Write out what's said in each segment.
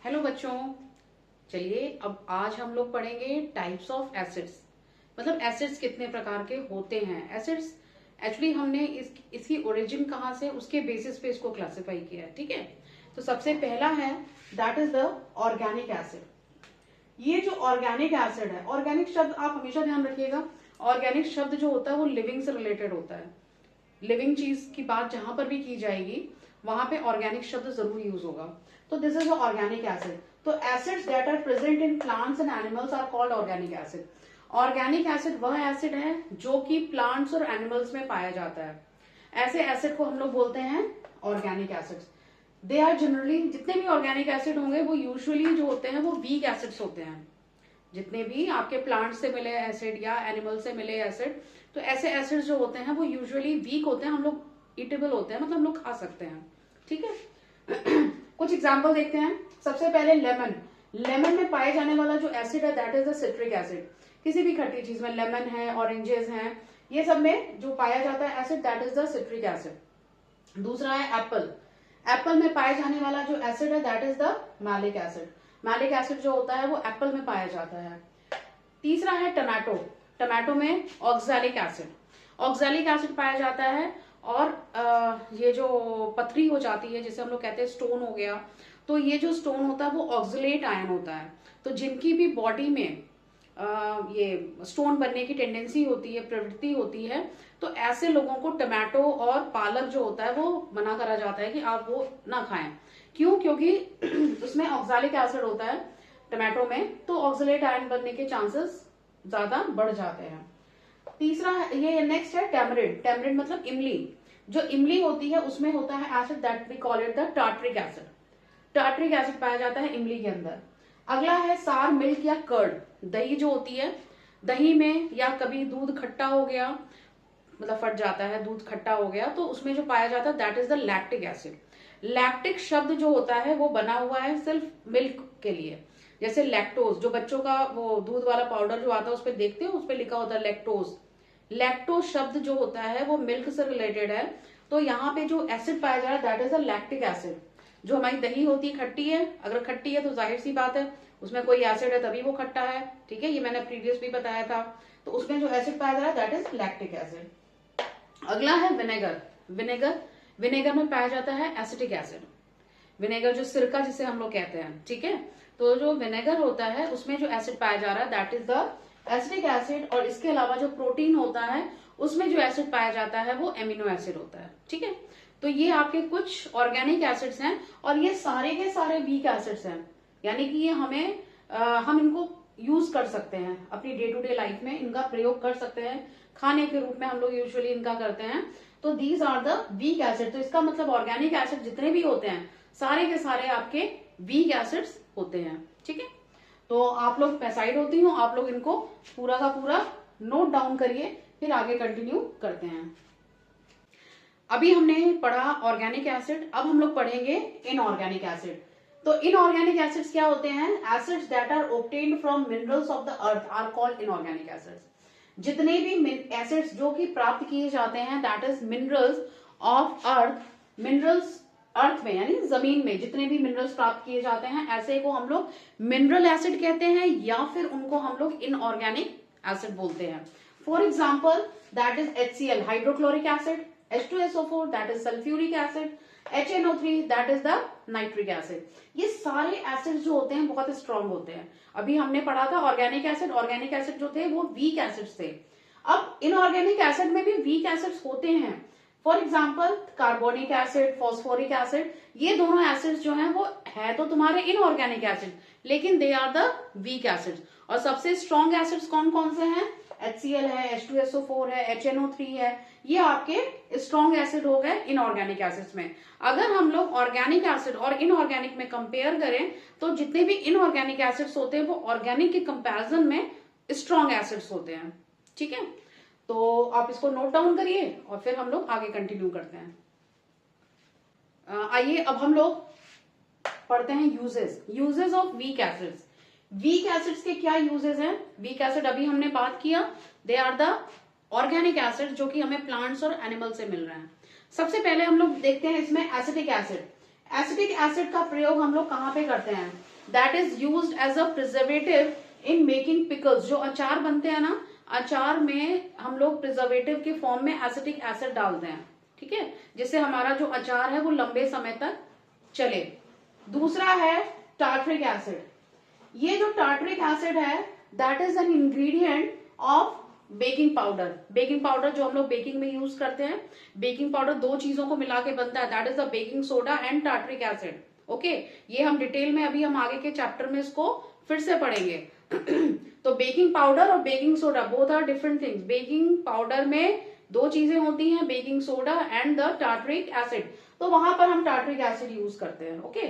Hello बच्चों, चलिए अब आज हम लोग पढ़ेंगे टाइप्स ऑफ एसिड्स। मतलब एसिड्स कितने प्रकार के होते हैं। एसिड्स एक्चुअली हमने इसकी ओरिजिन कहाँ से, उसके बेसिस पे इसको क्लासिफाई किया है। ठीक है, तो सबसे पहला है that is the organic acid. ये जो ऑर्गेनिक एसिड है, ऑर्गेनिक शब्द आप हमेशा ध्यान रखिएगा। ऑर्गेनिक शब्द जो होता है वो लिविंग से रिलेटेड होता है। लिविंग चीज की बात जहां पर भी की जाएगी वहां पे ऑर्गेनिक शब्द जरूर यूज होगा। तो दिस इज ऑर्गेनिक एसिड। तो acids that are present in plants and animals are called organic acid. Organic acid वह एसिड है जो कि प्लांट्स और एनिमल्स में पाया जाता है। ऐसे एसिड को हम लोग बोलते हैं organic acids. They are generally, जितने भी ऑर्गेनिक एसिड होंगे वो यूजुअली जो होते हैं वो वीक एसिड्स होते हैं। जितने भी आपके प्लांट से मिले एसिड या एनिमल से मिले एसिड, तो ऐसे एसिड जो होते हैं वो यूजुअली वीक होते हैं। हम लोग ईटेबल होते हैं, मतलब हम लोग खा सकते हैं। ठीक है कुछ एग्जांपल देखते हैं। सबसे पहले लेमन। लेमन में पाए जाने वाला जो एसिड है that is the citric acid. किसी भी खट्टी चीज में, लेमन है, ऑरेंजेस हैं, ये सब में जो पाया जाता है acid that is the citric acid. दूसरा है एप्पल। एप्पल में पाए जाने वाला जो एसिड है that is the malic acid. Malic acid जो होता है वो एप्पल में पाया जाता है। तीसरा है टमाटो। टमाटो में ऑक्सैलिक एसिड। ऑक्सैलिक एसिड पाया जाता है। और ये जो पथरी हो जाती है जिसे हम लोग कहते हैं स्टोन हो गया, तो ये जो स्टोन होता है वो ऑक्सलेट आयन होता है। तो जिनकी भी बॉडी में ये स्टोन बनने की टेंडेंसी होती है, प्रवृत्ति होती है, तो ऐसे लोगों को टमाटो और पालक जो होता है वो मना करा जाता है कि आप वो ना खाएं। क्यों? क्योंकि उसमें ऑक्सैलिक एसिड होता है टमाटो में, तो ऑक्सलेट आयन बनने के चांसेस ज्यादा बढ़ जाते हैं। तीसरा ये नेक्स्ट है टैमरिंड। टैमरिंड मतलब इमली। जो इमली होती है उसमें होता है acid that we call it the tartaric acid. Tartaric acid पाया जाता है इमली के अंदर। अगला है सार मिल्क या कर्ड। दही जो होती है, दही में या कभी दूध खट्टा हो गया, मतलब फट जाता है, दूध खट्टा हो गया, तो उसमें जो पाया जाता है that is the lactic acid. Lactic शब्द जो होता है वो बना हुआ है सिर्फ मिल्क के लिए। जैसे लैक्टोज, जो बच्चों का वो दूध वाला पाउडर जो आता है उस पर देखते हो, उस पर लिखा होता है लैक्टोज। लैक्टोज शब्द जो होता है वो मिल्क से रिलेटेड है। तो यहाँ पे जो एसिड पाया जा रहा है that is the lactic acid. जो हमारी दही होती है खट्टी है, अगर खट्टी है तो जाहिर सी बात है उसमें कोई एसिड है तभी वो खट्टा है। ठीक है, ये मैंने प्रीवियस भी बताया था। तो उसमें जो एसिड पाया जा रहा है दैट इज लैक्टिक एसिड। अगला है विनेगर। विनेगर, विनेगर में पाया जाता है एसिटिक एसिड। विनेगर जो सिरका जिसे हम लोग कहते हैं, ठीक है, तो जो विनेगर होता है उसमें जो एसिड पाया जा रहा है that is the acetic acid. और इसके अलावा जो प्रोटीन होता है उसमें जो एसिड पाया जाता है वो एमिनो एसिड होता है। ठीक है, तो ये आपके कुछ ऑर्गेनिक एसिड्स हैं और ये सारे के सारे वीक एसिड्स हैं। यानी कि ये हम इनको यूज कर सकते हैं अपनी डे टू डे लाइफ में, इनका प्रयोग कर सकते हैं। खाने के रूप में हम लोग यूजुअली इनका करते हैं। तो these are the weak acid. तो इसका मतलब ऑर्गेनिक एसिड जितने भी होते हैं सारे के सारे आपके वीक एसिड्स होते हैं। ठीक है, तो आप लोग पैसाइड होती हूँ, आप लोग इनको पूरा का पूरा नोट डाउन करिए, फिर आगे कंटिन्यू करते हैं। अभी हमने पढ़ा ऑर्गेनिक एसिड, अब हम लोग पढ़ेंगे इनऑर्गेनिक एसिड। तो इनऑर्गेनिक एसिड्स क्या होते हैं? Acids that are obtained from minerals of the earth are called inorganic acids. जितने भी एसिड्स जो कि प्राप्त किए जाते हैं that is minerals of earth. Minerals earth में यानी जमीन में जितने भी मिनरल्स प्राप्त किए जाते हैं ऐसे को हम लोग मिनरल एसिड कहते हैं, या फिर उनको हम लोग इनऑर्गेनिक एसिड बोलते हैं। For example that is HCl hydrochloric acid, H2SO4 that is sulphuric acid, HNO3 that is the nitric acid. ये सारे एसिड जो होते हैं बहुत स्ट्रॉन्ग होते हैं। अभी हमने पढ़ा था ऑर्गेनिक एसिड। ऑर्गेनिक एसिड जो थे वो वीक एसिड्स थे। अब इनऑर्गेनिक एसिड में भी वीक एसिड्स होते हैं। For example carbonic acid, phosphoric acid, ये दोनों एसिड्स जो हैं वो है तो तुम्हारे इनऑर्गेनिक एसिड, लेकिन they are the weak acids. और सबसे स्ट्रॉन्ग एसिड्स कौन कौन से हैं? HCl है, H2SO4 है, HNO3 है, ये आपके स्ट्रॉन्ग एसिड हो गए इनऑर्गेनिक एसिड्स में। अगर हम लोग ऑर्गेनिक एसिड और इनऑर्गेनिक में कंपेयर करें तो जितने भी इनऑर्गेनिक एसिड्स होते हैं वो ऑर्गेनिक के कंपैरिजन में स्ट्रॉन्ग एसिड्स होते हैं। ठीक है, तो आप इसको नोट डाउन करिए और फिर हम लोग आगे कंटिन्यू करते हैं। आइए अब हम लोग पढ़ते हैं uses of weak acids. Weak acids के क्या यूजेस हैं? वीक एसिड अभी हमने बात किया, they are the organic acid जो कि हमें प्लांट्स और एनिमल से मिल रहे हैं। सबसे पहले हम लोग देखते हैं इसमें एसिटिक एसिड। एसिटिक एसिड का प्रयोग हम लोग कहाँ पे करते हैं? That is used as a preservative in making pickles. जो अचार बनते हैं ना, अचार में हम लोग प्रिजर्वेटिव के फॉर्म में एसिटिक एसिड डालते हैं, ठीक है, जिससे हमारा जो अचार है वो लंबे समय तक चले। दूसरा है टार्टरिक एसिड। ये जो टार्टरिक एसिड है that is an ingredient of baking powder. Baking powder जो हम लोग बेकिंग में यूज करते हैं, बेकिंग पाउडर दो चीजों को मिला के बनता है, that is the baking soda and tartaric acid. Okay, ये हम डिटेल में अभी हम आगे के चैप्टर में इसको फिर से पढ़ेंगे। तो बेकिंग पाउडर और baking soda both are different things. Baking powder में दो चीजें होती हैं, baking soda and the tartaric acid, तो वहां पर हम टार्टरिक एसिड यूज करते हैं। ओके,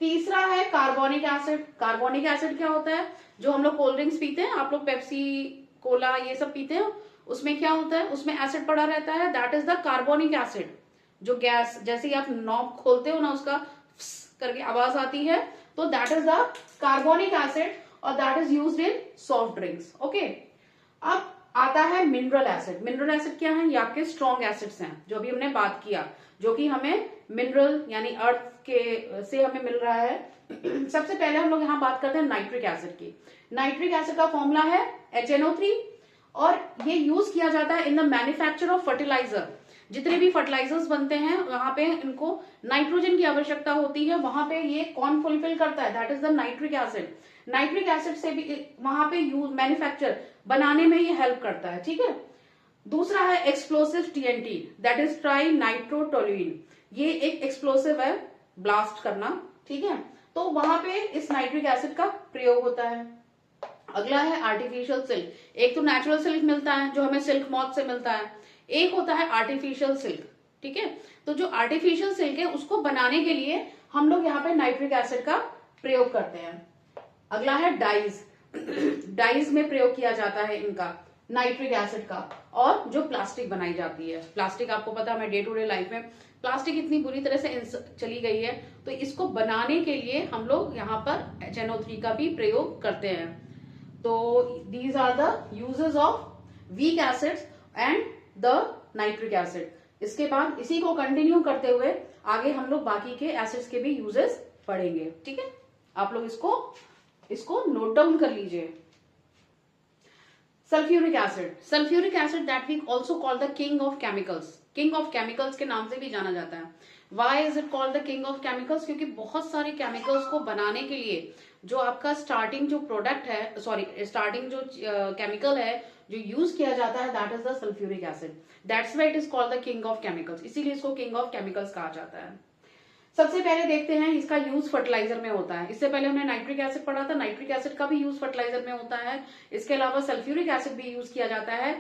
तीसरा है कार्बोनिक एसिड। कार्बोनिक एसिड क्या होता है? जो हम लोग कोल्ड ड्रिंक्स पीते हैं, आप लोग पेप्सी, कोला ये सब पीते हैं, उसमें क्या होता है? उसमें एसिड पड़ा रहता है, that is the carbonic acid. जो गैस जैसे ही आप नॉब खोलते हो ना, उसका करके आवाज आती है, तो that is the carbonic acid और that is used in soft drinks. Okay, अब आता है मिनरल एसिड। मिनरल एसिड क्या है? ये आपके स्ट्रॉन्ग एसिड्स हैं जो अभी हमने बात किया, जो कि हमें मिनरल यानी अर्थ के से हमें मिल रहा है। सबसे पहले हम लोग यहाँ बात करते हैं नाइट्रिक एसिड की। नाइट्रिक एसिड का फॉर्मूला है HNO3 और ये यूज किया जाता है in the manufacture of fertilizer. जितने भी फर्टिलाइजर्स बनते हैं वहां पे इनको नाइट्रोजन की आवश्यकता होती है, वहां पे ये कौन फुलफिल करता है? That is the nitric acid. Nitric acid से भी वहां पे यूज मैन्युफैक्चर बनाने में ये हेल्प करता है, ठीक है। दूसरा है explosive TNT, that is try nitrotoluene. ये एक एक्सप्लोसिव है, ब्लास्ट करना, ठीक है, तो वहां पे इस नाइट्रिक एसिड का प्रयोग होता है। अगला है आर्टिफिशियल सिल्क। एक तो नेचुरल सिल्क मिलता है जो हमें सिल्क मॉथ से मिलता है, एक होता है आर्टिफिशियल सिल्क, ठीक है। तो जो आर्टिफिशियल सिल्क है उसको बनाने के लिए हम लोग यहाँ पे नाइट्रिक एसिड का प्रयोग करते हैं। अगला है डाइज। डाइज में प्रयोग किया जाता है इनका, नाइट्रिक एसिड का। और जो प्लास्टिक बनाई जाती है, प्लास्टिक आपको पता है, डे टू डे लाइफ में प्लास्टिक इतनी बुरी तरह से चली गई है, तो इसको बनाने के लिए हम लोग यहाँ पर HNO3 का भी प्रयोग करते हैं। तो these are the uses of weak acids and the nitric acid. इसके बाद इसी को कंटिन्यू करते हुए आगे हम लोग बाकी के एसिड्स के भी यूजेस पढ़ेंगे, ठीक है। आप लोग इसको नोट डाउन कर लीजिए। Sulphuric acid. Sulphuric acid that we also call the king of chemicals. King of chemicals के नाम से भी जाना जाता है। Why is it called the king of chemicals? क्योंकि बहुत सारे केमिकल्स को बनाने के लिए जो आपका स्टार्टिंग जो प्रोडक्ट है, स्टार्टिंग जो केमिकल है जो यूज किया जाता है, that is the sulphuric acid. That's why it is called the king of chemicals, इसीलिए इसको किंग ऑफ केमिकल्स कहा जाता है। सबसे पहले देखते हैं इसका यूज फर्टिलाइजर में होता है। इससे पहले हमने नाइट्रिक एसिड पढ़ा था, नाइट्रिक एसिड का भी यूज फर्टिलाइजर में होता है। इसके अलावा सल्फ्यूरिक एसिड भी यूज किया जाता है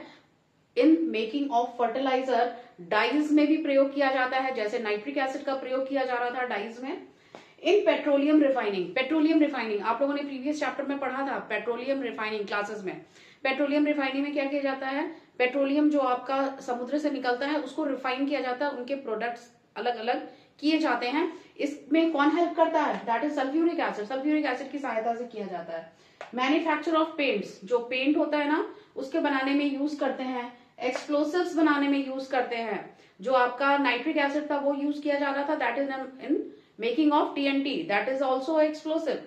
in making of fertilizer. Dyes में भी प्रयोग किया जाता है, जैसे नाइट्रिक एसिड का प्रयोग किया जा रहा था डाइज में। In petroleum refining. Petroleum refining आप लोगों ने प्रीवियस चैप्टर में पढ़ा था, पेट्रोलियम रिफाइनिंग क्लासेस में। पेट्रोलियम रिफाइनिंग में क्या किया जाता है? पेट्रोलियम जो आपका समुद्र से निकलता है उसको रिफाइन किया जाता है, उनके प्रोडक्ट्स अलग अलग किए जाते हैं। इसमें कौन हेल्प करता है? That is sulphuric acid. Sulphuric acid की सहायता से किया जाता है। मैन्युफैक्चर ऑफ पेंट्स, जो पेंट होता है ना उसके बनाने में यूज करते हैं। एक्सप्लोसिव्स बनाने में यूज करते हैं। जो आपका नाइट्रिक एसिड था वो यूज किया जा रहा था, that is in making of TNT, that is also explosive,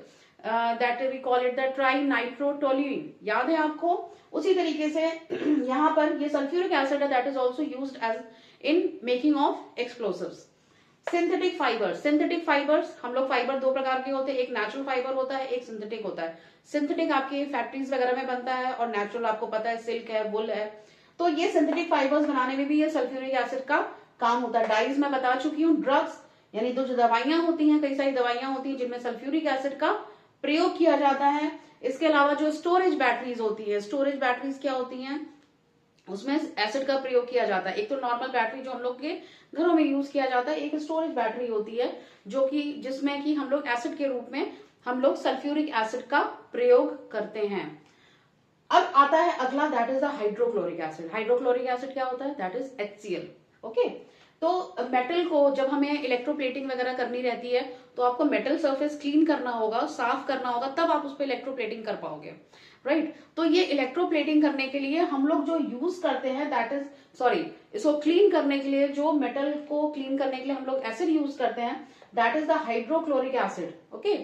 that we call it the trinitrotoluene. याद है आपको? उसी तरीके से यहाँ पर ये सल्फ्यूरिक एसिड है, that is also used as in making of explosives. Synthetic fibres. Synthetic fibres, हम लोग फाइबर दो प्रकार के होते हैं, एक नेचुरल फाइबर होता है, एक सिंथेटिक होता है। सिंथेटिक आपके फैक्ट्रीज वगैरह में बनता है और नेचुरल आपको पता है सिल्क है, वुल है। तो ये सिंथेटिक फाइबर्स बनाने में भी ये सल्फ्यूरिक एसिड का काम होता है। डाइज में बता चुकी हूँ। ड्रग्स यानी जो दवाइयां होती हैं, कई सारी दवाइयां होती हैं जिनमें सल्फ्यूरिक एसिड का प्रयोग किया जाता है। इसके अलावा जो स्टोरेज बैटरीज होती है, स्टोरेज बैटरीज क्या होती हैं? उसमें एसिड का प्रयोग किया जाता है। एक तो नॉर्मल बैटरी जो हम लोग के घरों में यूज किया जाता है, एक स्टोरेज बैटरी होती है जो कि जिसमें कि हम लोग एसिड के रूप में हम लोग सल्फ्यूरिक एसिड का प्रयोग करते हैं। अब आता है अगला, that is the hydrochloric acid. Hydrochloric acid क्या होता है? That is HCl। ओके, तो मेटल को जब हमें इलेक्ट्रोप्लेटिंग वगैरह करनी रहती है तो आपको मेटल सरफेस क्लीन करना होगा, साफ करना होगा, तब आप उस पर इलेक्ट्रोप्लेटिंग कर पाओगे, राइट। तो ये इलेक्ट्रोप्लेटिंग करने के लिए हम लोग जो यूज करते हैं, दैट इज इसको क्लीन करने के लिए, जो मेटल को क्लीन करने के लिए हम लोग एसिड यूज करते हैं, that is the hydrochloric acid. Okay,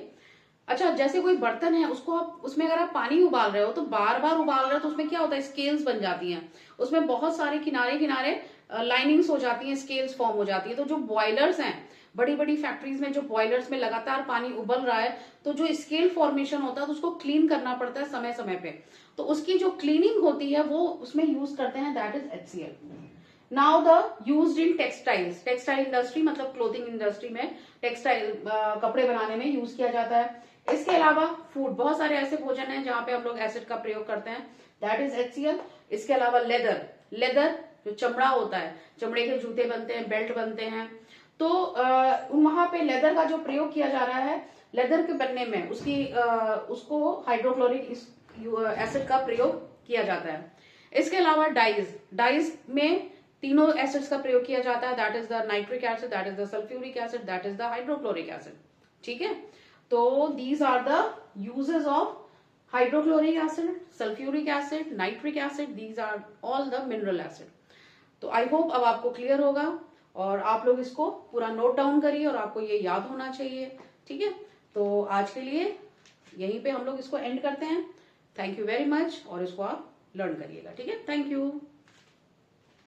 अच्छा, जैसे कोई बर्तन है, उसको आप, उसमें अगर आप पानी उबाल रहे हो तो बार बार उबाल रहे हो तो उसमें क्या होता है, स्केल्स बन जाती हैं, उसमें बहुत सारे किनारे किनारे लाइनिंग्स हो जाती हैं, स्केल्स फॉर्म हो जाती है। तो जो बॉयलर्स हैं, बड़ी बड़ी फैक्ट्रीज में जो बॉयलर्स में लगातार पानी उबल रहा है, तो जो स्केल फॉर्मेशन होता है तो उसको क्लीन करना पड़ता है समय समय पे। तो उसकी जो क्लीनिंग होती है वो उसमें यूज करते हैं, that is HCl। Now the used in textiles, textile industry मतलब क्लोथिंग इंडस्ट्री में, टेक्सटाइल कपड़े बनाने में यूज किया जाता है। इसके अलावा फूड, बहुत सारे ऐसे भोजन हैं जहां पे हम लोग एसिड का प्रयोग करते हैं, दैट इज HCl। इसके अलावा लेदर, लेदर जो चमड़ा होता है, चमड़े के जूते बनते हैं, बेल्ट बनते हैं, तो वहां पे लेदर का जो प्रयोग किया जा रहा है, लेदर के बनने में उसको हाइड्रोक्लोरिक एसिड का प्रयोग किया जाता है। इसके अलावा डाइज, डाइज में तीनों एसिड्स का प्रयोग किया जाता है, that is the nitric acid, that is the sulphuric acid, that is the hydrochloric acid. ठीक है, तो these are the uses of hydrochloric acid, sulphuric acid, nitric acid, these are all the mineral acid. तो I hope अब आपको clear होगा, और आप लोग इसको पूरा नोट डाउन करिए और आपको ये याद होना चाहिए। ठीक है, तो आज के लिए यहीं पे हम लोग इसको एंड करते हैं। थैंक यू वेरी मच, और इसको आप लर्न करिएगा। ठीक है, थैंक यू।